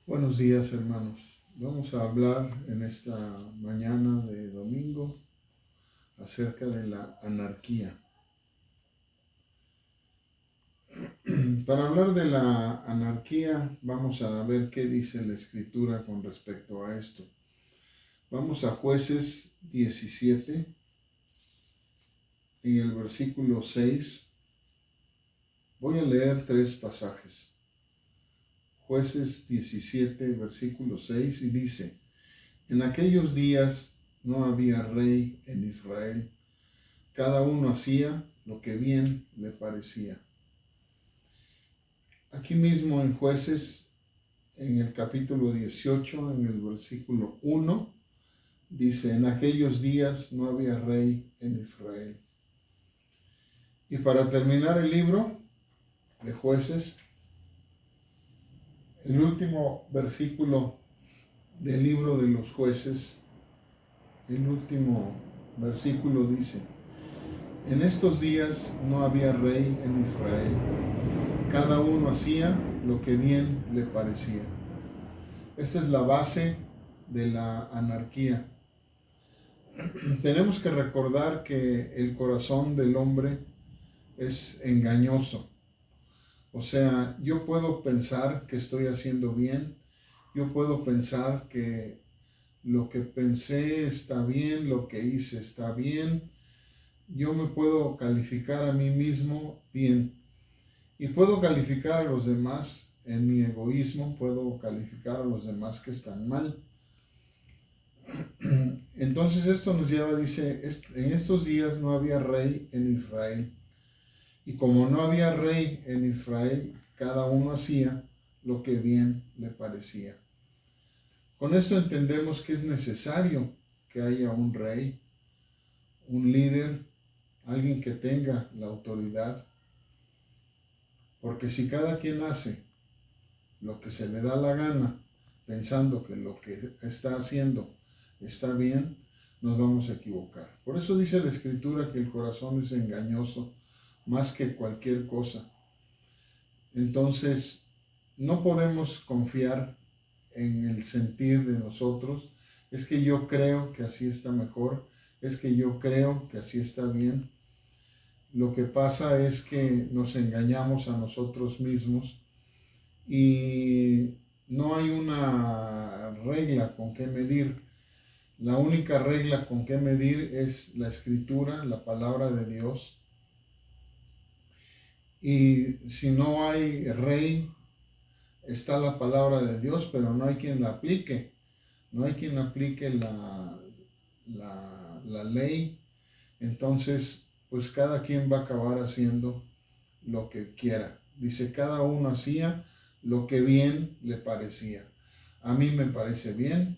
Buenos días, hermanos. Vamos a hablar en esta mañana de domingo acerca de la anarquía. Para hablar de la anarquía, vamos a ver qué dice la Escritura con respecto a esto. Vamos a Jueces 17, en el versículo 6. Voy a leer 3 pasajes. Jueces 17, versículo 6, y dice: En aquellos días no había rey en Israel. Cada uno hacía lo que bien le parecía. Aquí mismo en Jueces, en el capítulo 18, en el versículo 1, dice: En aquellos días no había rey en Israel. Y para terminar el libro de Jueces, el último versículo del libro de los Jueces, el último versículo dice: En estos días no había rey en Israel. Cada uno hacía lo que bien le parecía. Esta es la base de la anarquía. Tenemos que recordar que el corazón del hombre es engañoso. O sea, yo puedo pensar que estoy haciendo bien, yo puedo pensar que lo que pensé está bien, lo que hice está bien, yo me puedo calificar a mí mismo bien y puedo calificar a los demás en mi egoísmo, puedo calificar a los demás que están mal. Entonces esto nos lleva, dice, en estos días no había rey en Israel. Y como no había rey en Israel, cada uno hacía lo que bien le parecía. Con esto entendemos que es necesario que haya un rey, un líder, alguien que tenga la autoridad. Porque si cada quien hace lo que se le da la gana, pensando que lo que está haciendo está bien, nos vamos a equivocar. Por eso dice la Escritura que el corazón es engañoso más que cualquier cosa. Entonces, no podemos confiar en el sentir de nosotros. Es que yo creo que así está mejor, es que yo creo que así está bien. Lo que pasa es que nos engañamos a nosotros mismos y no hay una regla con qué medir. La única regla con qué medir es la Escritura, la palabra de Dios. Y si no hay rey, está la palabra de Dios, pero no hay quien la aplique. No hay quien aplique la ley. Entonces, pues cada quien va a acabar haciendo lo que quiera. Dice, cada uno hacía lo que bien le parecía. A mí me parece bien,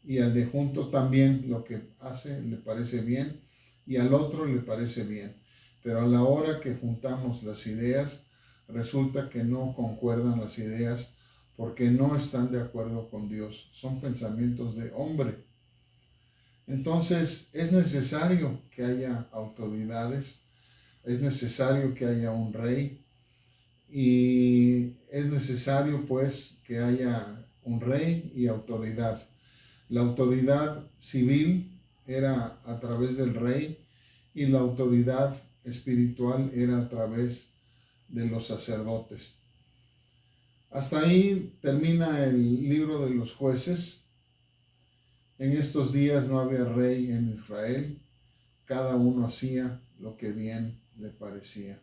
y al de junto también lo que hace le parece bien, y al otro le parece bien. Pero a la hora que juntamos las ideas, resulta que no concuerdan las ideas porque no están de acuerdo con Dios. Son pensamientos de hombre. Entonces es necesario que haya autoridades, es necesario que haya un rey, y es necesario pues que haya un rey y autoridad. La autoridad civil era a través del rey y la autoridad espiritual era a través de los sacerdotes. Hasta ahí termina el libro de los Jueces. En estos días no había rey en Israel, cada uno hacía lo que bien le parecía.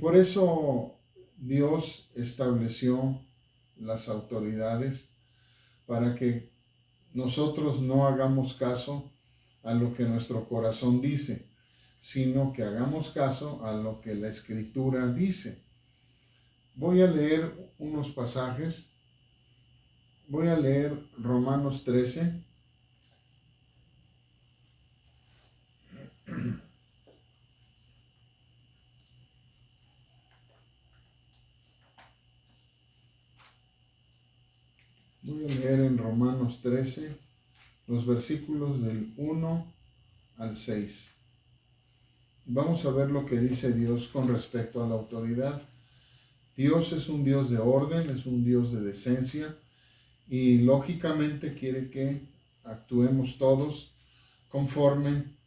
Por eso Dios estableció las autoridades para que nosotros no hagamos caso a lo que nuestro corazón dice, sino que hagamos caso a lo que la Escritura dice. Voy a leer unos pasajes. Voy a leer Romanos 13. Voy a leer en Romanos 13 los versículos del 1 al 6. Vamos a ver lo que dice Dios con respecto a la autoridad. Dios es un Dios de orden, es un Dios de decencia y lógicamente quiere que actuemos todos conforme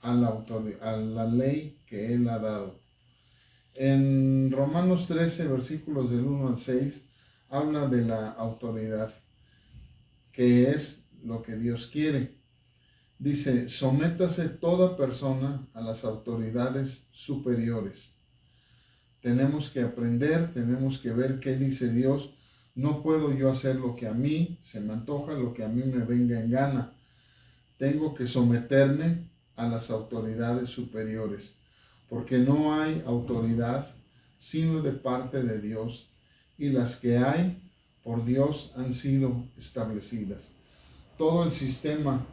a la ley que Él ha dado. En Romanos 13, versículos del 1 al 6, habla de la autoridad, que es lo que Dios quiere. Dice, sométase toda persona a las autoridades superiores. Tenemos que aprender, tenemos que ver qué dice Dios. No puedo yo hacer lo que a mí se me antoja, lo que a mí me venga en gana. Tengo que someterme a las autoridades superiores, porque no hay autoridad sino de parte de Dios, y las que hay por Dios han sido establecidas. Todo el sistema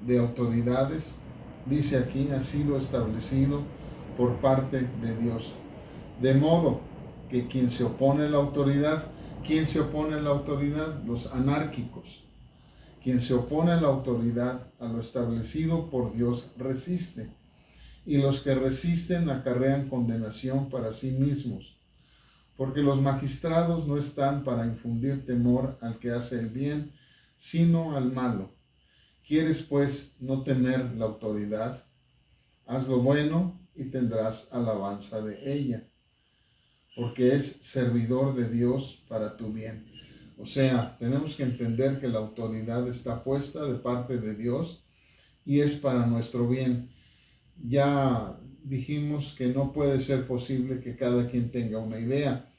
de autoridades, dice aquí, ha sido establecido por parte de Dios. De modo que quien se opone a la autoridad, ¿quién se opone a la autoridad? Los anárquicos. Quien se opone a la autoridad, a lo establecido por Dios, resiste. Y los que resisten acarrean condenación para sí mismos. Porque los magistrados no están para infundir temor al que hace el bien, sino al malo. ¿Quieres pues no temer la autoridad? Haz lo bueno y tendrás alabanza de ella, porque es servidor de Dios para tu bien. O sea, tenemos que entender que la autoridad está puesta de parte de Dios y es para nuestro bien. Ya dijimos que no puede ser posible que cada quien tenga una idea,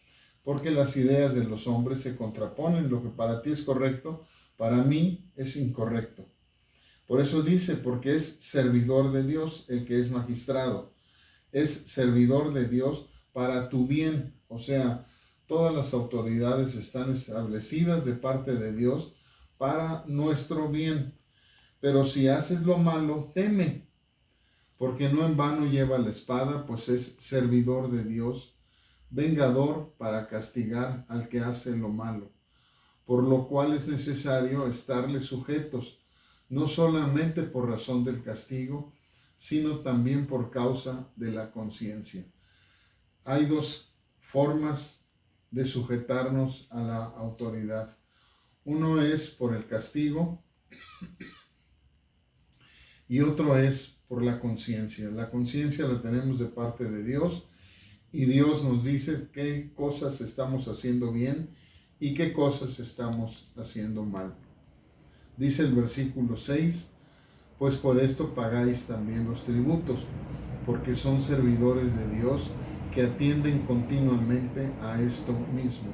porque las ideas de los hombres se contraponen. Lo que para ti es correcto, para mí es incorrecto. Por eso dice, porque es servidor de Dios el que es magistrado. Es servidor de Dios para tu bien. O sea, todas las autoridades están establecidas de parte de Dios para nuestro bien. Pero si haces lo malo, teme, porque no en vano lleva la espada, pues es servidor de Dios, vengador para castigar al que hace lo malo. Por lo cual es necesario estarle sujetos, no solamente por razón del castigo, sino también por causa de la conciencia. Hay dos formas de sujetarnos a la autoridad. Uno es por el castigo y otro es por la conciencia. La conciencia la tenemos de parte de Dios y Dios nos dice qué cosas estamos haciendo bien y qué cosas estamos haciendo mal. Dice el versículo 6, pues por esto pagáis también los tributos, porque son servidores de Dios que atienden continuamente a esto mismo.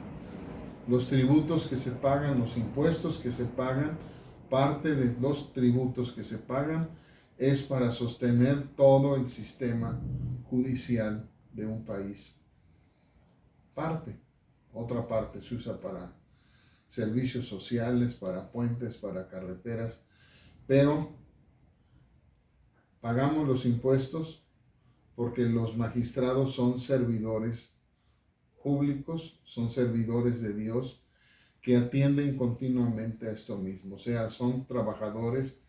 Los tributos que se pagan, los impuestos que se pagan, parte de los tributos que se pagan es para sostener todo el sistema judicial de un país. Otra parte se usa para servicios sociales, para puentes, para carreteras, pero pagamos los impuestos porque los magistrados son servidores públicos, son servidores de Dios que atienden continuamente a esto mismo. O sea, son trabajadores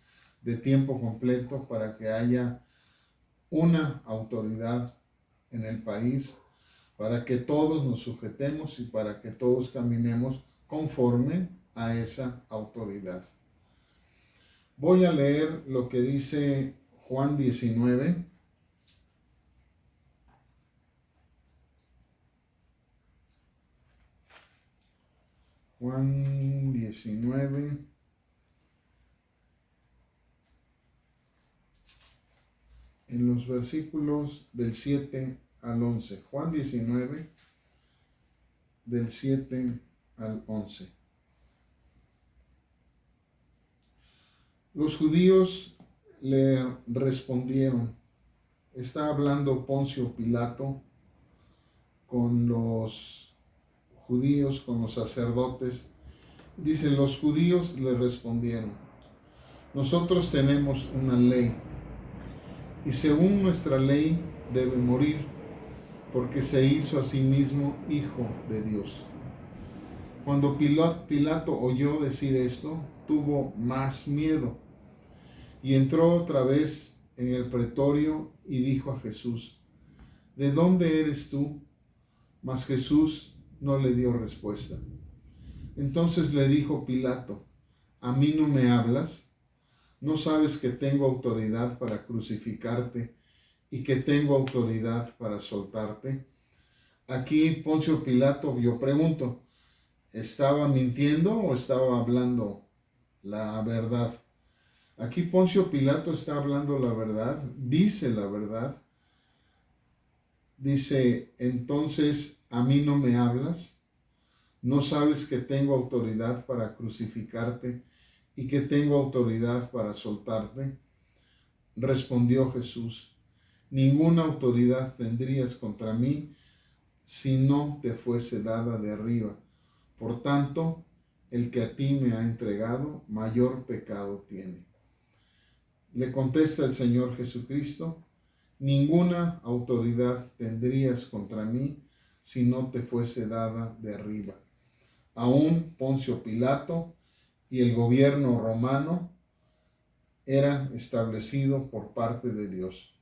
de tiempo completo para que haya una autoridad en el país, para que todos nos sujetemos y para que todos caminemos conforme a esa autoridad. Voy a leer lo que dice Juan 19. Juan 19. En los versículos del 7 al 11. Juan 19, del 7 al 11. Los judíos le respondieron. Está hablando Poncio Pilato con los judíos, con los sacerdotes. Dice, los judíos le respondieron, nosotros tenemos una ley, y según nuestra ley debe morir, porque se hizo a sí mismo hijo de Dios. Cuando Pilato oyó decir esto, tuvo más miedo, y entró otra vez en el pretorio y dijo a Jesús, ¿de dónde eres tú? Mas Jesús no le dio respuesta. Entonces le dijo Pilato: ¿a mí no me hablas? ¿No sabes que tengo autoridad para crucificarte y que tengo autoridad para soltarte? Aquí Poncio Pilato, yo pregunto, ¿estaba mintiendo o estaba hablando la verdad? Aquí Poncio Pilato está hablando la verdad, dice la verdad. Dice: entonces, ¿a mí no me hablas? ¿No sabes que tengo autoridad para crucificarte y que tengo autoridad para soltarte? Respondió Jesús: ninguna autoridad tendrías contra mí si no te fuese dada de arriba. Por tanto, el que a ti me ha entregado, mayor pecado tiene. Le contesta el Señor Jesucristo: ninguna autoridad tendrías contra mí si no te fuese dada de arriba. Aún Poncio Pilato y el gobierno romano era establecido por parte de Dios.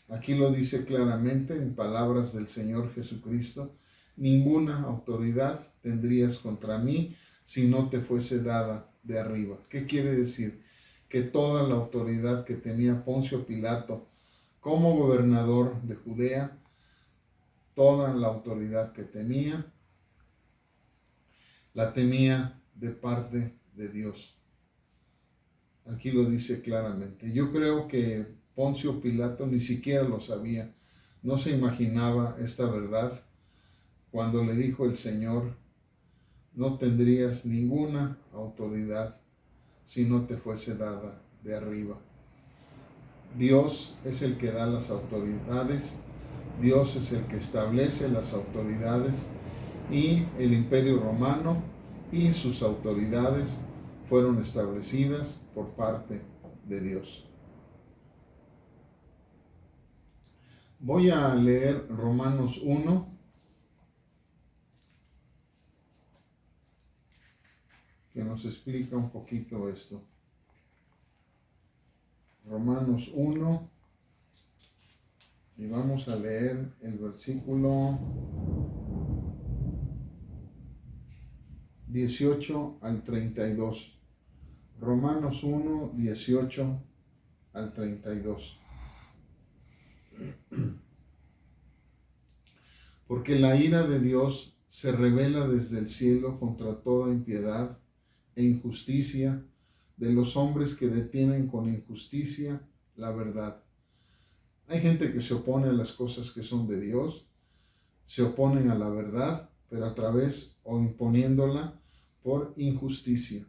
Aquí lo dice claramente en palabras del Señor Jesucristo: ninguna autoridad tendrías contra mí si no te fuese dada de arriba. ¿Qué quiere decir? Que toda la autoridad que tenía Poncio Pilato como gobernador de Judea, toda la autoridad que tenía, la tenía de parte de Dios. Aquí lo dice claramente. Yo creo que Poncio Pilato ni siquiera lo sabía, no se imaginaba esta verdad cuando le dijo el Señor: no tendrías ninguna autoridad si no te fuese dada de arriba. Dios es el que da las autoridades, Dios es el que establece las autoridades, y el Imperio Romano y sus autoridades fueron establecidas por parte de Dios. Voy a leer Romanos 1, que nos explica un poquito esto. Romanos 1, y vamos a leer el versículo 18 al 32. Romanos 1, 18 al 32. Porque la ira de Dios se revela desde el cielo contra toda impiedad e injusticia de los hombres que detienen con injusticia la verdad. Hay gente que se opone a las cosas que son de Dios, se oponen a la verdad, pero a través o imponiéndola por injusticia.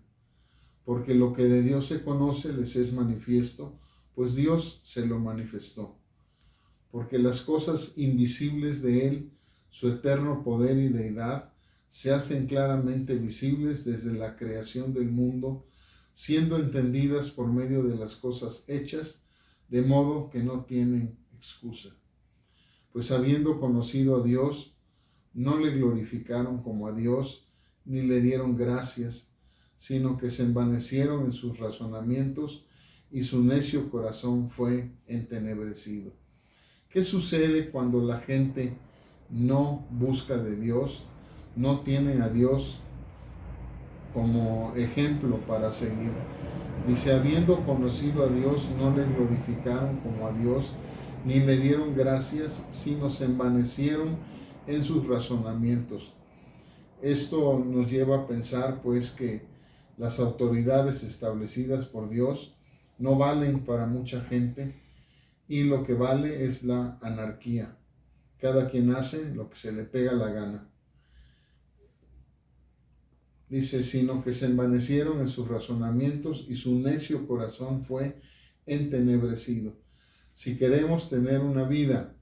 Porque lo que de Dios se conoce les es manifiesto, pues Dios se lo manifestó. Porque las cosas invisibles de Él, su eterno poder y deidad, se hacen claramente visibles desde la creación del mundo, siendo entendidas por medio de las cosas hechas, de modo que no tienen excusa. Pues habiendo conocido a Dios, no le glorificaron como a Dios, ni le dieron gracias, sino que se envanecieron en sus razonamientos, y su necio corazón fue entenebrecido. ¿Qué sucede cuando la gente no busca de Dios, no tiene a Dios como ejemplo para seguir? Dice: habiendo conocido a Dios, no le glorificaron como a Dios, ni le dieron gracias, sino se envanecieron en sus razonamientos. Esto nos lleva a pensar, pues, que las autoridades establecidas por Dios no valen para mucha gente, y lo que vale es la anarquía. Cada quien hace lo que se le pega la gana. Dice: sino que se envanecieron en sus razonamientos, y su necio corazón fue entenebrecido. Si queremos tener una vida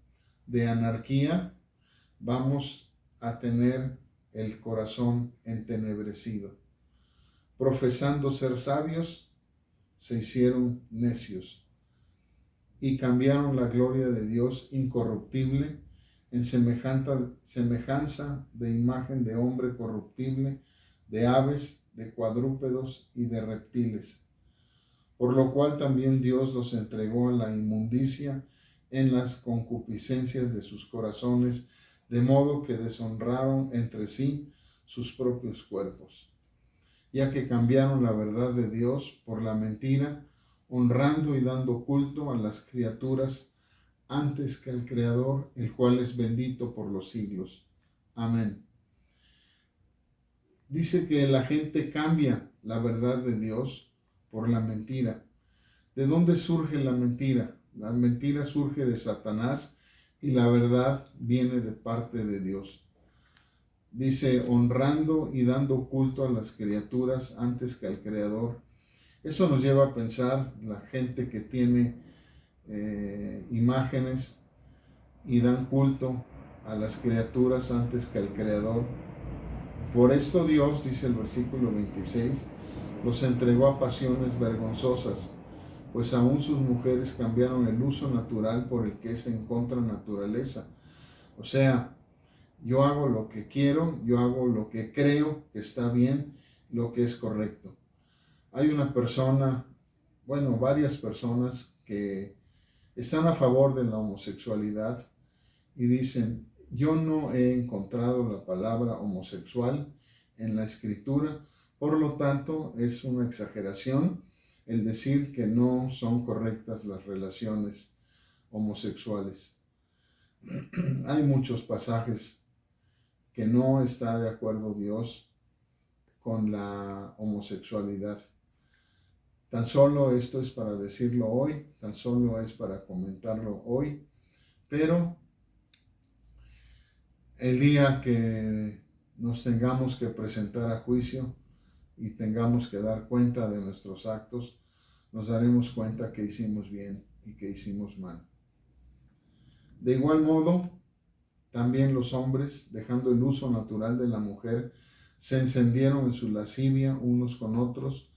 de anarquía, vamos a tener el corazón entenebrecido. Profesando ser sabios, se hicieron necios, y cambiaron la gloria de Dios incorruptible en semejanza de imagen de hombre corruptible, de aves, de cuadrúpedos y de reptiles. Por lo cual también Dios los entregó a la inmundicia en las concupiscencias de sus corazones, de modo que deshonraron entre sí sus propios cuerpos, ya que cambiaron la verdad de Dios por la mentira, honrando y dando culto a las criaturas antes que al Creador, el cual es bendito por los siglos. Amén. Dice que la gente cambia la verdad de Dios por la mentira. ¿De dónde surge la mentira? La mentira surge de Satanás y la verdad viene de parte de Dios. Dice, honrando y dando culto a las criaturas antes que al Creador. Eso nos lleva a pensar la gente que tiene imágenes y dan culto a las criaturas antes que al Creador. Por esto Dios, dice el versículo 26, los entregó a pasiones vergonzosas, pues aún sus mujeres cambiaron el uso natural por el que es en contra naturaleza. O sea, yo hago lo que quiero, yo hago lo que creo que está bien, lo que es correcto. Hay una persona, bueno, varias personas que están a favor de la homosexualidad y dicen, yo no he encontrado la palabra homosexual en la Escritura, por lo tanto es una exageración el decir que no son correctas las relaciones homosexuales. Hay muchos pasajes que no está de acuerdo Dios con la homosexualidad. Tan solo esto es para decirlo hoy, tan solo es para comentarlo hoy, pero el día que nos tengamos que presentar a juicio y tengamos que dar cuenta de nuestros actos, nos daremos cuenta que hicimos bien y que hicimos mal. De igual modo, también los hombres, dejando el uso natural de la mujer, se encendieron en su lascivia unos con otros,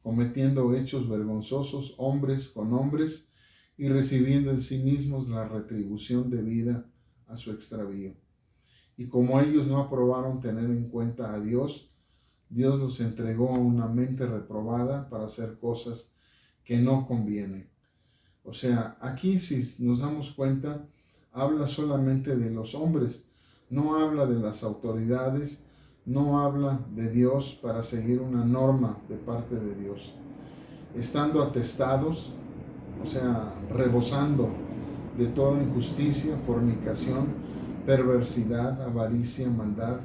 cometiendo hechos vergonzosos hombres con hombres y recibiendo en sí mismos la retribución debida a su extravío. Y como ellos no aprobaron tener en cuenta a Dios, Dios los entregó a una mente reprobada para hacer cosas que no convienen. O sea, aquí si nos damos cuenta, habla solamente de los hombres, no habla de las autoridades, no habla de Dios para seguir una norma de parte de Dios. Estando atestados, o sea, rebosando de toda injusticia, fornicación, perversidad, avaricia, maldad,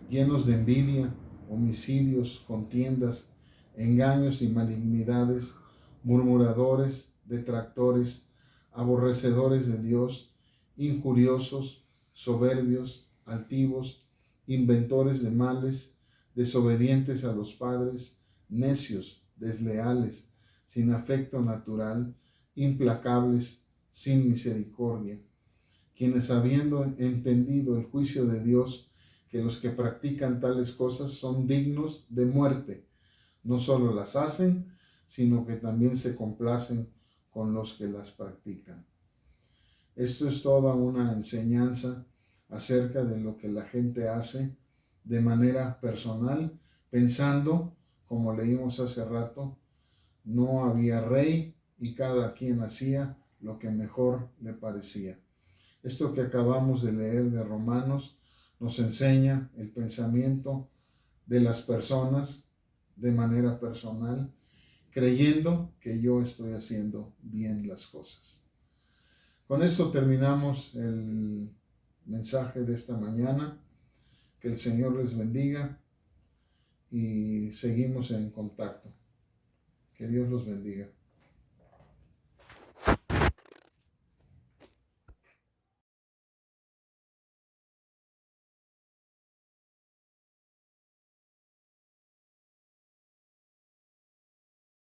llenos de envidia, homicidios, contiendas, engaños y malignidades, murmuradores, detractores, aborrecedores de Dios, injuriosos, soberbios, altivos, inventores de males, desobedientes a los padres, necios, desleales, sin afecto natural, implacables, sin misericordia, quienes habiendo entendido el juicio de Dios, que los que practican tales cosas son dignos de muerte, no solo las hacen, sino que también se complacen con los que las practican. Esto es toda una enseñanza acerca de lo que la gente hace de manera personal, pensando, como leímos hace rato, no había rey y cada quien hacía lo que mejor le parecía. Esto que acabamos de leer de Romanos nos enseña el pensamiento de las personas de manera personal, creyendo que yo estoy haciendo bien las cosas. Con esto terminamos el mensaje de esta mañana. Que el Señor les bendiga y seguimos en contacto. Que Dios los bendiga.